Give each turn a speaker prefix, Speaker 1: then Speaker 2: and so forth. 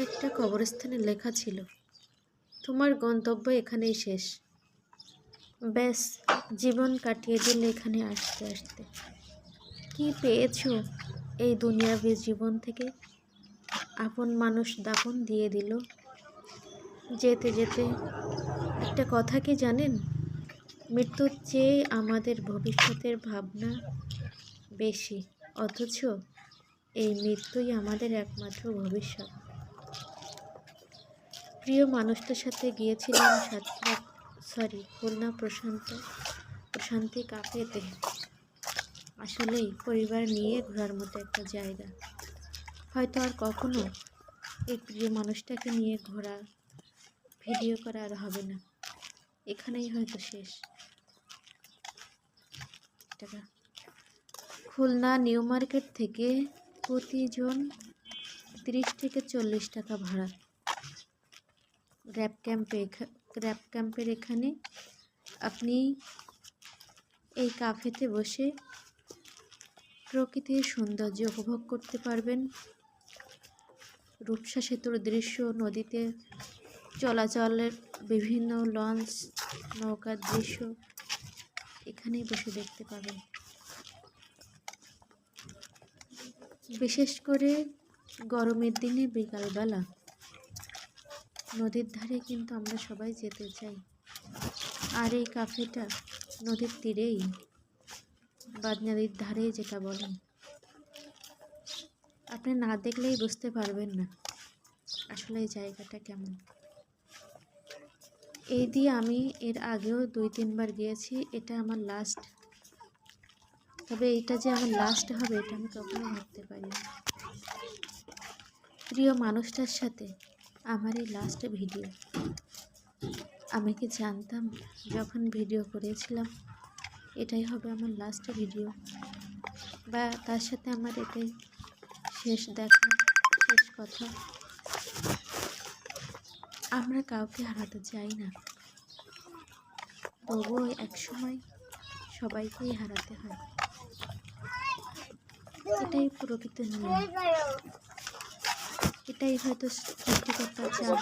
Speaker 1: একটা কবরস্থানে লেখা ছিল, তোমার গন্তব্য এখানেই শেষ। ব্যাস, জীবন কাটিয়ে দিলে এখানে আসতে আসতে। কি পেয়েছো এই দুনিয়াবী জীবন থেকে? আপন মানুষ দাফন দিয়ে দিল। যেতে যেতে একটা কথা কি জানেন? মৃত্যুর চেয়ে আমাদের ভবিষ্যতের ভাবনা বেশি, অথচ এই মৃত্যুই আমাদের একমাত্র ভবিষ্যৎ। প্রিয় মানুষটার সাথে গিয়েছিলাম খুলনা প্রশান্তি কাফেতে। আসলেই পরিবার নিয়ে ঘোরার মতো একটা জায়গা। হয়তো আর কখনো এই প্রিয় মানুষটাকে নিয়ে ঘোরা, ভিডিও করা আর হবে না। এখানেই হয়তো শেষ। খুলনা নিউ মার্কেট থেকে প্রতিজন 30 থেকে 40 টাকা ভাড়া। র্যাব ক্যাম্পের এখানে আপনি এই কাফেতে বসে প্রকৃতির সৌন্দর্য উপভোগ করতে পারবেন। রূপসা সেতুর দৃশ্য, নদীতে চলাচলের বিভিন্ন লঞ্চ, নৌকার দৃশ্য এখানেই বসে দেখতে পাবেন। বিশেষ করে গরমের দিনে বিকালবেলা নদীর ধারে কিন্তু আমরা সবাই যেতে চাই। আর এই কাফেটা নদীর তীরেই, বা নদীর ধারে যেটা বলেন। আপনি না দেখলেই বুঝতে পারবেন না আসলে এই জায়গাটা কেমন। এই দিয়ে আমি এর আগেও 2-3 বার গিয়েছি। এটা আমার লাস্ট। তবে এটা যে আমার লাস্ট হবে এটা আমি কখনো ভাবতে পারিনি। প্রিয় মানুষটার সাথে আমার এই লাস্ট ভিডিও। আমি কি জানতাম যখন ভিডিও করেছিলাম এটাই হবে আমার লাস্ট ভিডিও, বা তার সাথে আমার এটাই শেষ দেখা, শেষ কথা। আমরা কাউকে হারাতে চাই না, তবুও একসময় সবাইকেই হারাতে হয়। এটাই প্রকৃতির নিয়ম, এটাই হয়তো সৃষ্টিকর্তা চান।